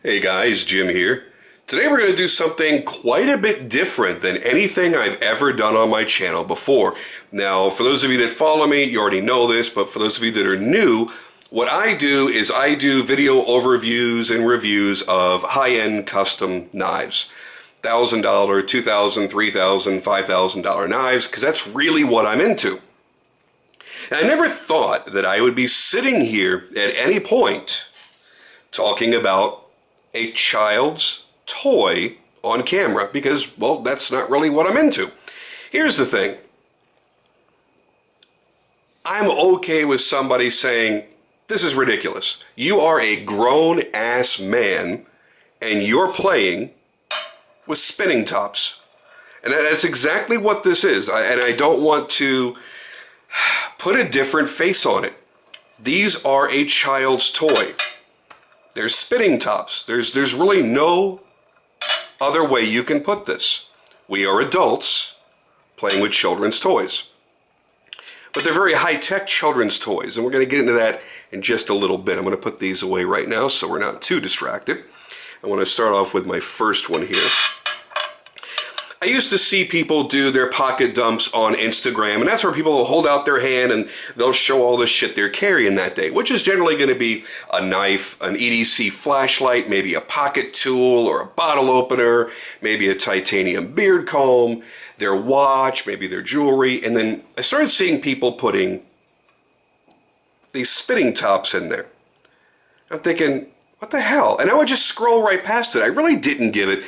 Hey guys, Jim here. Today we're going to do something quite a bit different than anything I've ever done on my channel before. Now, for those of you that follow me, you already know this, but for those of you that are new, what I do is I do video overviews and reviews of high-end custom knives. $1,000, $2,000, $3,000, $5,000 knives, because that's really what I'm into. And I never thought that I would be sitting here at any point talking about a child's toy on camera because, well, that's not really what I'm into. Here's the thing. I'm okay with somebody saying, this is ridiculous. You are a grown-ass man and you're playing with spinning tops. And that's exactly what this is. And I don't want to put a different face on it. These are a child's toy. They're spinning tops. There's really no other way you can put this. We are adults playing with children's toys. But they're very high-tech children's toys, and we're going to get into that in just a little bit. I'm going to put these away right now so we're not too distracted. I want to start off with my first one here. I used to see people do their pocket dumps on Instagram, and that's where people will hold out their hand and they'll show all the shit they're carrying that day, which is generally going to be a knife, an EDC flashlight, maybe a pocket tool or a bottle opener, maybe a titanium beard comb, their watch, maybe their jewelry. And then I started seeing people putting these spinning tops in there. I'm thinking, what the hell? And I would just scroll right past it. I really didn't give it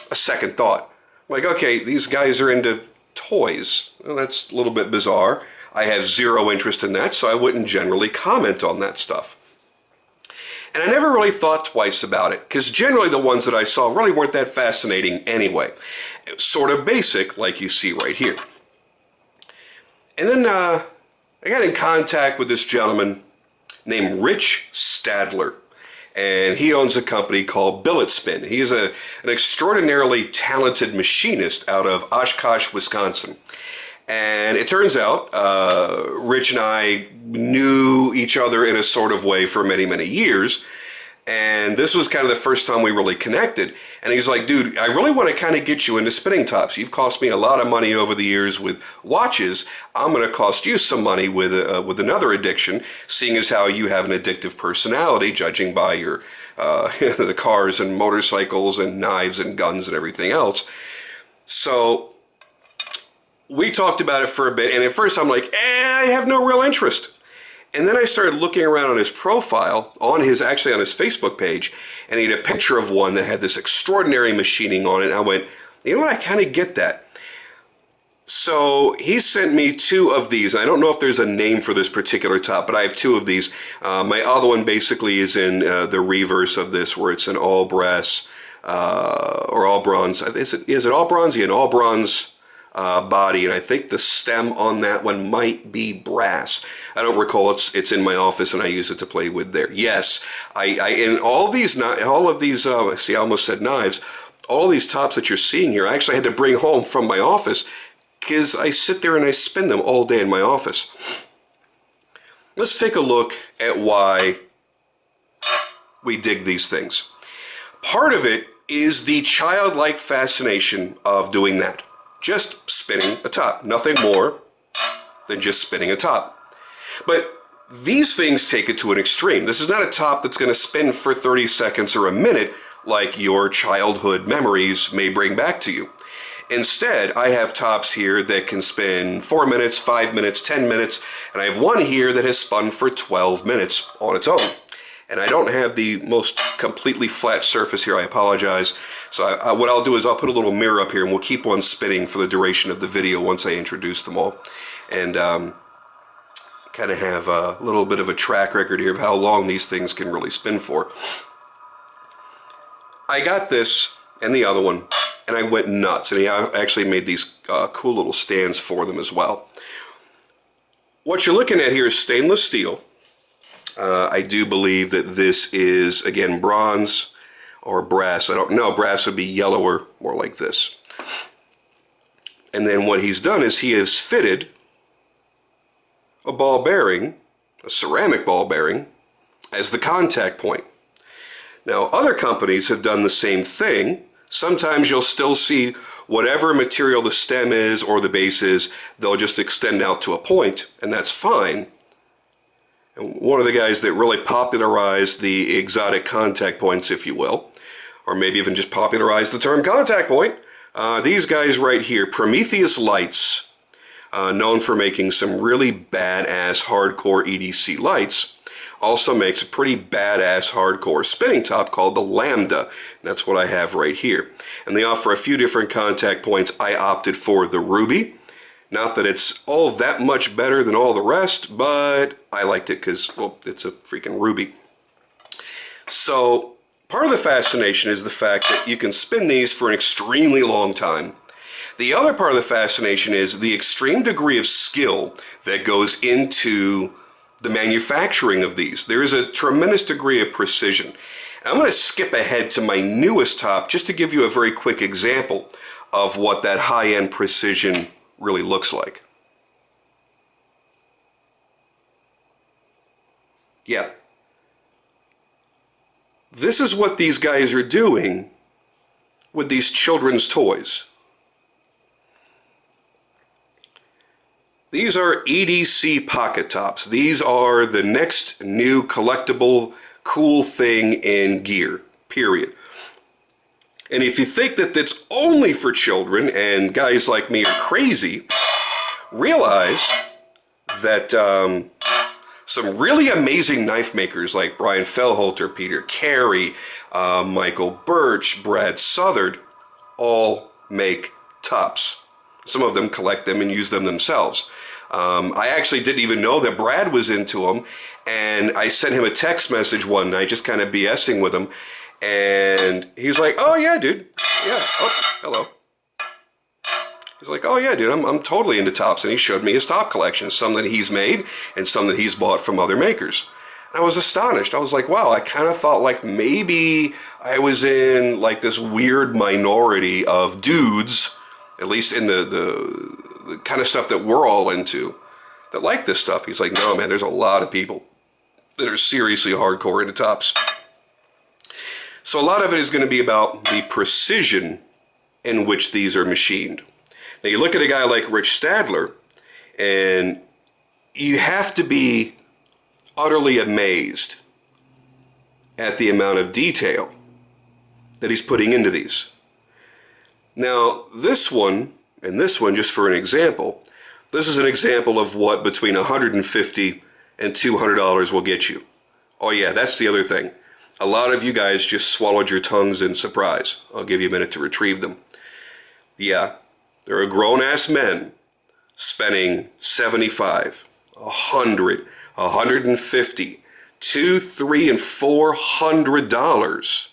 a second thought. Like, okay, these guys are into toys. Well, that's a little bit bizarre. I have zero interest in that, so I wouldn't generally comment on that stuff. And I never really thought twice about it, because generally the ones that I saw really weren't that fascinating anyway. It was sort of basic, like you see right here. And then I got in contact with this gentleman named Rich Stadler. And he owns a company called Billet Spin. He is an extraordinarily talented machinist out of Oshkosh, Wisconsin. And it turns out Rich and I knew each other in a sort of way for many, many years. And this was kind of the first time we really connected. And he's like, dude, I really want to kind of get you into spinning tops. You've cost me a lot of money over the years with watches. I'm going to cost you some money with another addiction, seeing as how you have an addictive personality, judging by your the cars and motorcycles and knives and guns and everything else. So we talked about it for a bit. And at first I'm like, I have no real interest. And then I started looking around on his profile, actually on his Facebook page, and he had a picture of one that had this extraordinary machining on it. And I went, you know what, I kind of get that. So he sent me two of these. I don't know if there's a name for this particular top, but I have two of these. My other one basically is in the reverse of this, where it's an all brass or all bronze. Is it all bronze? Yeah, an all bronze body, and I think the stem on that one might be brass. I don't recall. It's in my office, and I use it to play with there. Yes, in all of these, see, I almost said knives. All these tops that you're seeing here, I actually had to bring home from my office because I sit there and I spin them all day in my office. Let's take a look at why we dig these things. Part of it is the childlike fascination of doing that. Just spinning a top. Nothing more than just spinning a top. But these things take it to an extreme. This is not a top that's going to spin for 30 seconds or a minute like your childhood memories may bring back to you. Instead, I have tops here that can spin 4 minutes, 5 minutes, 10 minutes, and I have one here that has spun for 12 minutes on its own. And I don't have the most completely flat surface here, I apologize. So what I'll do is I'll put a little mirror up here and we'll keep on spinning for the duration of the video once I introduce them all. And kind of have a little bit of a track record here of how long these things can really spin for. I got this and the other one, and I went nuts. And I actually made these cool little stands for them as well. What you're looking at here is stainless steel. I do believe that this is, again, bronze or brass. I don't know. Brass would be yellower, more like this. And then what he's done is he has fitted a ball bearing, a ceramic ball bearing, as the contact point. Now, other companies have done the same thing. Sometimes you'll still see whatever material the stem is or the base is, they'll just extend out to a point, and that's fine. And one of the guys that really popularized the exotic contact points, if you will, or maybe even just popularized the term contact point, these guys right here, Prometheus Lights, known for making some really badass hardcore EDC lights, also makes a pretty badass hardcore spinning top called the Lambda. That's what I have right here. And they offer a few different contact points. I opted for the Ruby. Not that it's all that much better than all the rest, but I liked it because, well, it's a freaking Ruby. So part of the fascination is the fact that you can spin these for an extremely long time. The other part of the fascination is the extreme degree of skill that goes into the manufacturing of these. There is a tremendous degree of precision. And I'm going to skip ahead to my newest top just to give you a very quick example of what that high-end precision really looks like. Yeah. This is what these guys are doing with these children's toys. These are EDC Pocket Tops. These are the next new collectible cool thing in gear, period. And if you think that that's only for children and guys like me are crazy, realize that some really amazing knife makers like Brian Fellholter, Peter Carey, Michael Birch, Brad Southard all make tops. Some of them collect them and use them themselves. I actually didn't even know that Brad was into them, and I sent him a text message one night just kind of BSing with him, and he's like, oh yeah, dude, yeah, oh, hello. He's like, oh yeah, dude, I'm totally into tops, and he showed me his top collection, some that he's made and some that he's bought from other makers. And I was astonished. I was like, wow, I kind of thought like maybe I was in like this weird minority of dudes, at least in the kind of stuff that we're all into, that like this stuff. He's like, no, man, there's a lot of people that are seriously hardcore into tops. So a lot of it is going to be about the precision in which these are machined. Now you look at a guy like Rich Stadler, and you have to be utterly amazed at the amount of detail that he's putting into these. Now, this one, and this one, just for an example, this is an example of what between $150 and $200 will get you. Oh yeah, that's the other thing. A lot of you guys just swallowed your tongues in surprise. I'll give you a minute to retrieve them. Yeah, there are grown-ass men spending $75, $100, $150, $200, $300, and $400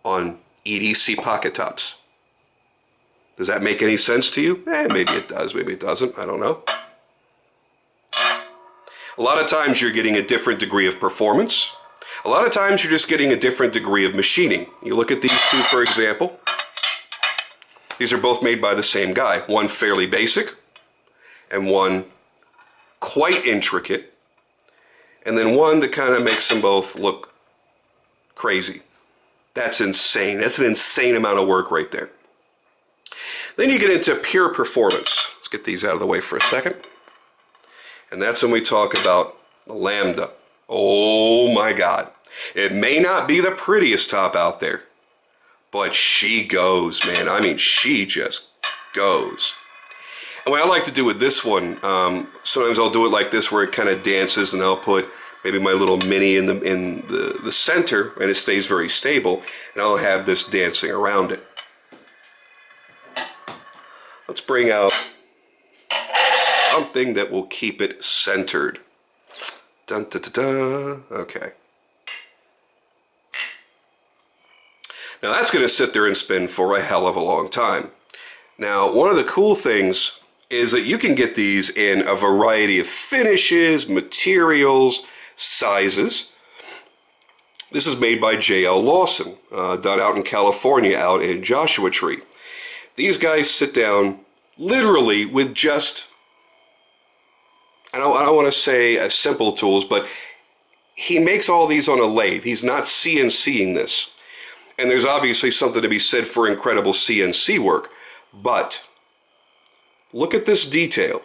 on EDC Pocket Tops. Does that make any sense to you? Maybe it does, maybe it doesn't, I don't know. A lot of times you're getting a different degree of performance. A lot of times you're just getting a different degree of machining. You look at these two, for example. These are both made by the same guy. One fairly basic, and one quite intricate, and then one that kind of makes them both look crazy. That's insane. That's an insane amount of work right there. Then you get into pure performance. Let's get these out of the way for a second. And that's when we talk about the Lambda. Oh my God. It may not be the prettiest top out there, but she goes, man. I mean, she just goes. And what I like to do with this one, sometimes I'll do it like this where it kind of dances, and I'll put maybe my little mini in the center, and it stays very stable, and I'll have this dancing around it. Let's bring out something that will keep it centered. Dun, da, da, da. Okay. Now that's going to sit there and spin for a hell of a long time. Now, one of the cool things is that you can get these in a variety of finishes, materials, sizes. This is made by J.L. Lawson, done out in California, out in Joshua Tree. These guys sit down literally with just, I don't want to say simple tools, but he makes all these on a lathe. He's not CNCing this. And there's obviously something to be said for incredible CNC work. But look at this detail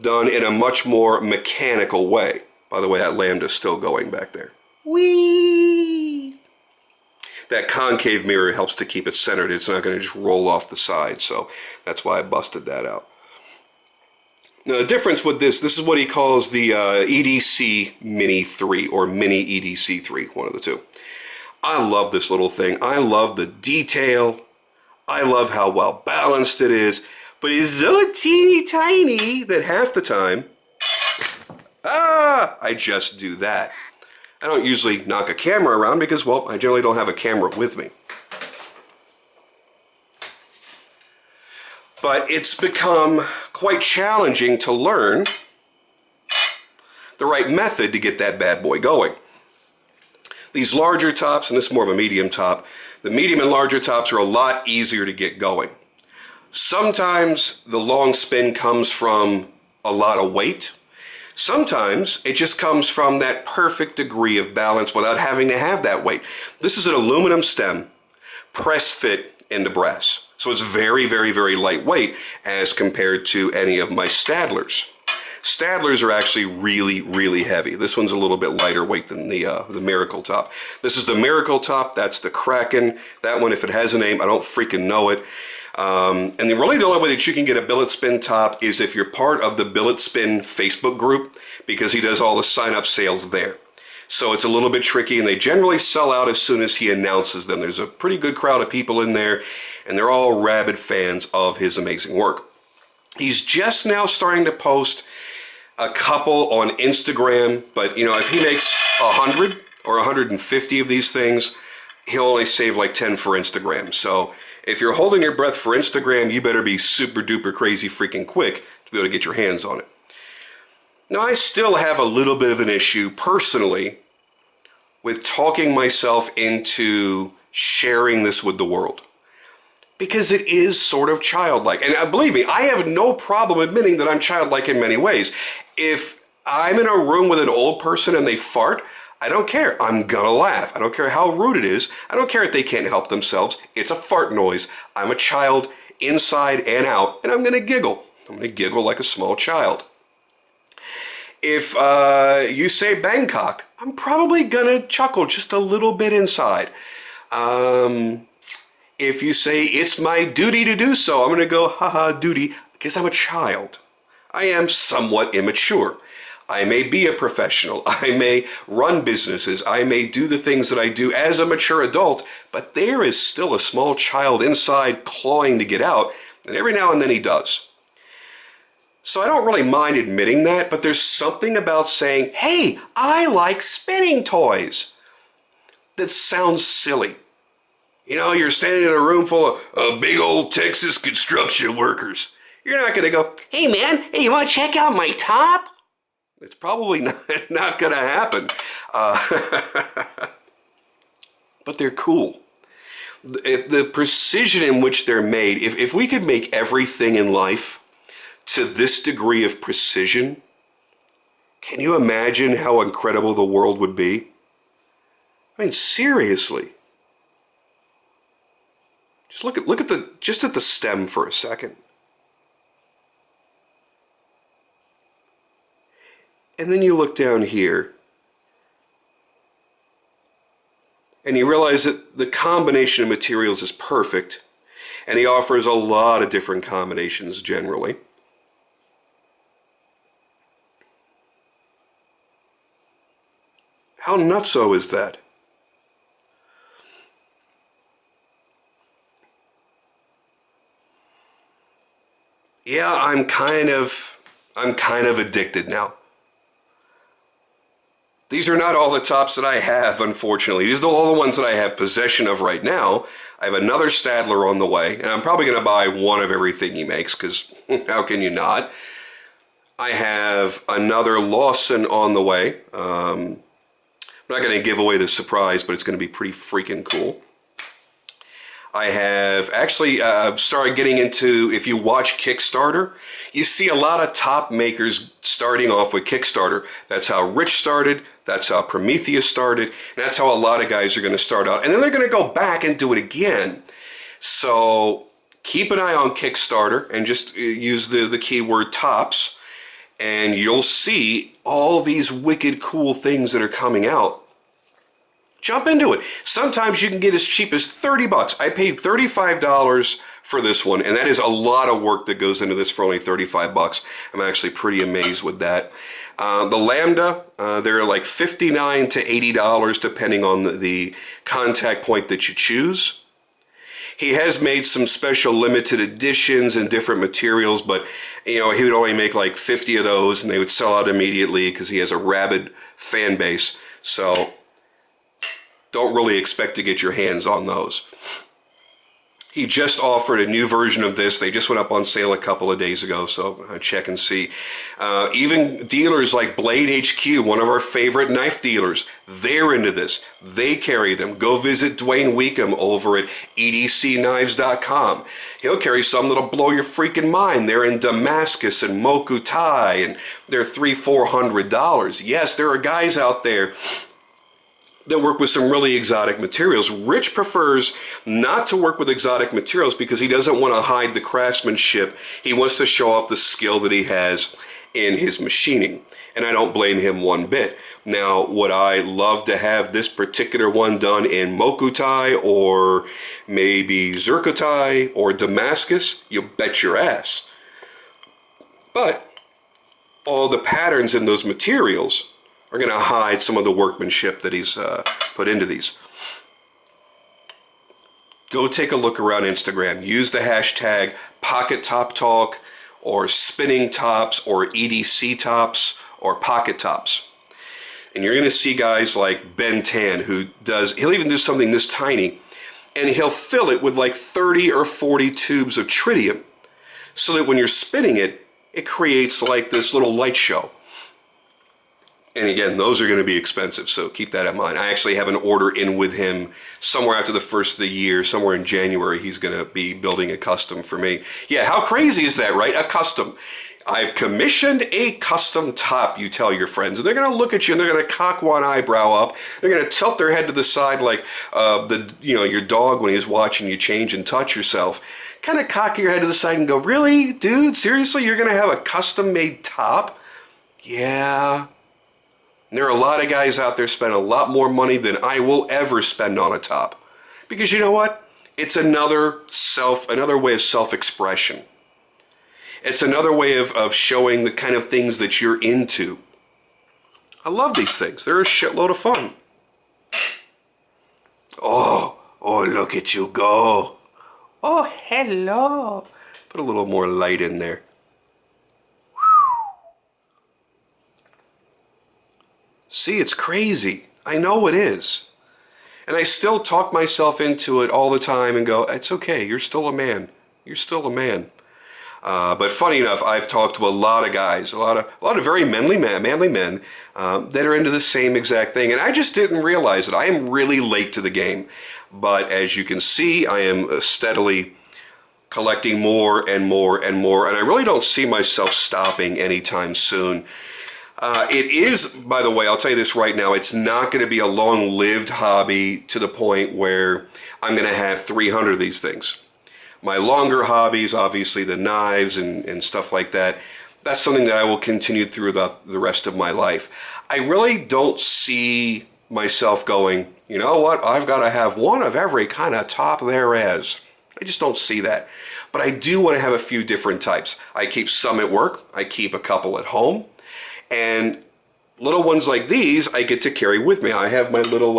done in a much more mechanical way. By the way, that lambda's still going back there. Whee! That concave mirror helps to keep it centered. It's not going to just roll off the side, so that's why I busted that out. Now, the difference with this is what he calls the EDC Mini 3, or Mini EDC 3, one of the two. I love this little thing. I love the detail. I love how well balanced it is. But it's so teeny tiny that half the time, I just do that. I don't usually knock a camera around because, well, I generally don't have a camera with me. But it's become quite challenging to learn the right method to get that bad boy going. These larger tops, and this is more of a medium top, the medium and larger tops are a lot easier to get going. Sometimes the long spin comes from a lot of weight. Sometimes it just comes from that perfect degree of balance without having to have that weight. This is an aluminum stem, press fit into brass. So it's very, very, very lightweight as compared to any of my Stadlers. Stadlers are actually really, really heavy. This one's a little bit lighter weight than the Miracle Top. This is the Miracle Top. That's the Kraken. That one, if it has a name, I don't freaking know it. And really the only way that you can get a billet spin top is if you're part of the Billet Spin Facebook group, because he does all the sign-up sales there. So it's a little bit tricky, and they generally sell out as soon as he announces them. There's a pretty good crowd of people in there, and they're all rabid fans of his amazing work. He's just now starting to post a couple on Instagram, but you know, if he makes 100 or 150 of these things, he'll only save like 10 for Instagram. So if you're holding your breath for Instagram, you better be super duper crazy freaking quick to be able to get your hands on it. Now, I still have a little bit of an issue personally with talking myself into sharing this with the world, because it is sort of childlike. And believe me, I have no problem admitting that I'm childlike in many ways. If I'm in a room with an old person and they fart, I don't care. I'm gonna laugh. I don't care how rude it is. I don't care if they can't help themselves. It's a fart noise. I'm a child inside and out, and I'm gonna giggle. I'm gonna giggle like a small child. If you say Bangkok, I'm probably gonna chuckle just a little bit inside. If you say it's my duty to do so, I'm gonna go, haha, duty, because I'm a child. I am somewhat immature. I may be a professional, I may run businesses, I may do the things that I do as a mature adult, but there is still a small child inside clawing to get out, and every now and then he does. So I don't really mind admitting that, but there's something about saying, hey, I like spinning toys, that sounds silly. You know, you're standing in a room full of big old Texas construction workers. You're not going to go, hey man, hey, you want to check out my top? It's probably not going to happen. But they're cool. The precision in which they're made, if we could make everything in life to this degree of precision, can you imagine how incredible the world would be? I mean, seriously. Just look at the stem for a second. And then you look down here and you realize that the combination of materials is perfect, and he offers a lot of different combinations generally. How nutso is that? Yeah, I'm kind of addicted now. These are not all the tops that I have, unfortunately. These are all the ones that I have possession of right now. I have another Stadler on the way, and I'm probably going to buy one of everything he makes, because how can you not? I have another Lawson on the way. I'm not going to give away the surprise, but it's going to be pretty freaking cool. I have actually started getting into, if you watch Kickstarter, you see a lot of top makers starting off with Kickstarter. That's how Rich started, that's how Prometheus started, and that's how a lot of guys are going to start out. And then they're going to go back and do it again. So keep an eye on Kickstarter and just use the keyword tops, and you'll see all these wicked cool things that are coming out. Jump into it. Sometimes you can get as cheap as 30 bucks. I paid $35 for this one, and that is a lot of work that goes into this for only 35 bucks. I'm actually pretty amazed with that. The Lambda, they're like $59 to $80 depending on the contact point that you choose. He has made some special limited editions and different materials, but you know, he would only make like 50 of those and they would sell out immediately because he has a rabid fan base. So don't really expect to get your hands on those. He just offered a new version of this. They just went up on sale a couple of days ago, so check and see. Even dealers like Blade HQ, one of our favorite knife dealers, they're into this. They carry them. Go visit Dwayne Weekham over at edcknives.com. He'll carry some that'll blow your freaking mind. They're in Damascus and Moku Thai, and they're $300-400. Yes, there are guys out there that work with some really exotic materials. Rich prefers not to work with exotic materials because he doesn't want to hide the craftsmanship. He wants to show off the skill that he has in his machining, and I don't blame him one bit. Now, would I love to have this particular one done in Moku Thai or maybe Zircotai or Damascus? You bet your ass. But all the patterns in those materials are going to hide some of the workmanship that he's put into these. Go take a look around Instagram. Use the hashtag Pocket Top Talk or Spinning Tops or EDC Tops or Pocket Tops. And you're going to see guys like Ben Tan he'll even do something this tiny, and he'll fill it with like 30 or 40 tubes of tritium so that when you're spinning it, it creates like this little light show. And again, those are going to be expensive, so keep that in mind. I actually have an order in with him somewhere after the first of the year, somewhere in January. He's going to be building a custom for me. Yeah, how crazy is that, right? A custom. I've commissioned a custom top, you tell your friends. And they're going to look at you and they're going to cock one eyebrow up. They're going to tilt their head to the side like your dog when he's watching you change and touch yourself. Kind of cock your head to the side and go, really, dude? Seriously, you're going to have a custom-made top? Yeah. And there are a lot of guys out there spend a lot more money than I will ever spend on a top. Because you know what? It's another way of self-expression. It's another way of showing the kind of things that you're into. I love these things. They're a shitload of fun. Oh, look at you go. Oh, hello. Put a little more light in there. See, it's crazy. I know it is. And I still talk myself into it all the time and go, it's okay, you're still a man. You're still a man. But funny enough, I've talked to a lot of guys, a lot of very manly men that are into the same exact thing. And I just didn't realize it. I am really late to the game. But as you can see, I am steadily collecting more and more and more. And I really don't see myself stopping anytime soon. It is, by the way, I'll tell you this right now, it's not going to be a long-lived hobby to the point where I'm going to have 300 of these things. My longer hobbies, obviously the knives and stuff like that, that's something that I will continue through the rest of my life. I really don't see myself going, you know what, I've got to have one of every kind of top there is. I just don't see that. But I do want to have a few different types. I keep some at work. I keep a couple at home. And little ones like these I get to carry with me. I have my little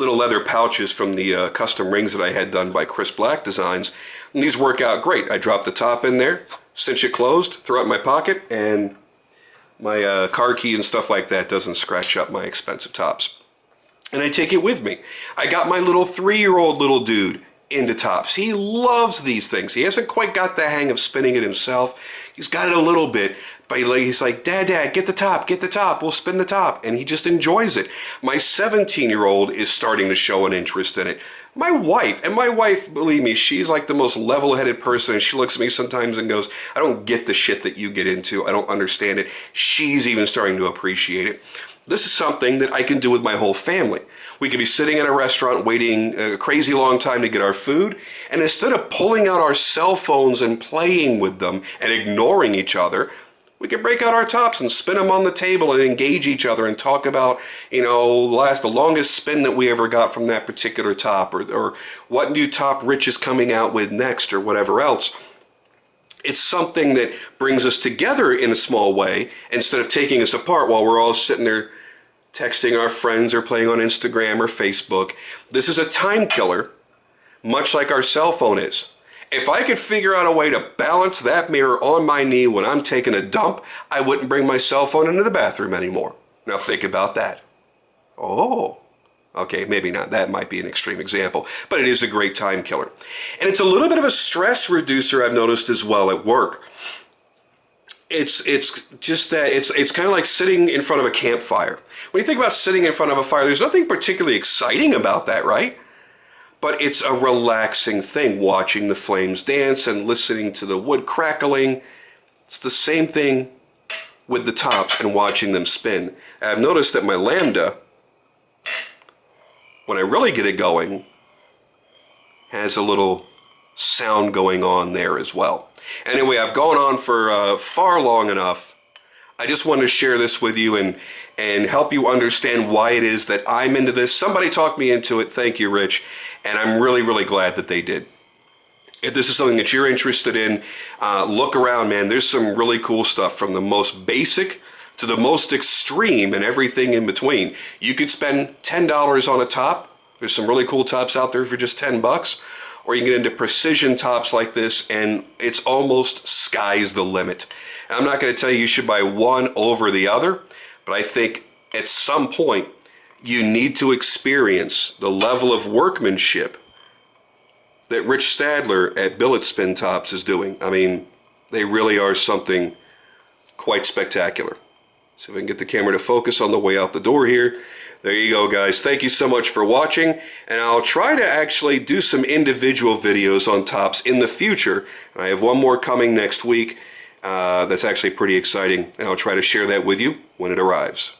leather pouches from the custom rings that I had done by Chris Black Designs. And these work out great. I drop the top in there, cinch it closed, throw it in my pocket, and my car key and stuff like that doesn't scratch up my expensive tops. And I take it with me. I got my little 3-year-old little dude into tops. He loves these things. He hasn't quite got the hang of spinning it himself. He's got it a little bit, But he's like, Dad, get the top, we'll spin the top. And he just enjoys it. My 17-year-old is starting to show an interest in it. My wife, believe me, she's like the most level-headed person, and she looks at me sometimes and goes, I don't get the shit that you get into. I don't understand it. She's even starting to appreciate it. This is something that I can do with my whole family. We could be sitting in a restaurant waiting a crazy long time to get our food, and instead of pulling out our cell phones and playing with them and ignoring each other, we could break out our tops and spin them on the table and engage each other and talk about, the longest spin that we ever got from that particular top, or what new top Rich is coming out with next, or whatever else. It's something that brings us together in a small way instead of taking us apart while we're all sitting there texting our friends or playing on Instagram or Facebook. This is a time killer, much like our cell phone is. If I could figure out a way to balance that mirror on my knee when I'm taking a dump, I wouldn't bring my cell phone into the bathroom anymore. Now think about that. Oh, okay, maybe not. That might be an extreme example, but it is a great time killer. And it's a little bit of a stress reducer I've noticed as well at work. It's just that it's kind of like sitting in front of a campfire. When you think about sitting in front of a fire, there's nothing particularly exciting about that, right? But it's a relaxing thing, watching the flames dance and listening to the wood crackling. It's the same thing with the tops and watching them spin. I've noticed that my Lambda, when I really get it going, has a little sound going on there as well. Anyway, I've gone on for far long enough. I just wanted to share this with you and help you understand why it is that I'm into this. Somebody talked me into it. Thank you, Rich. And I'm really, really glad that they did. If this is something that you're interested in, look around, man. There's some really cool stuff, from the most basic to the most extreme and everything in between. You could spend $10 on a top. There's some really cool tops out there for just $10. Or you can get into precision tops like this, and it's almost sky's the limit. And I'm not going to tell you should buy one over the other, but I think at some point you need to experience the level of workmanship that Rich Stadler at Billet Spin Tops is doing. I mean, they really are something quite spectacular. So if I can get the camera to focus on the way out the door here. There you go, guys. Thank you so much for watching, and I'll try to actually do some individual videos on tops in the future. I have one more coming next week that's actually pretty exciting, and I'll try to share that with you when it arrives.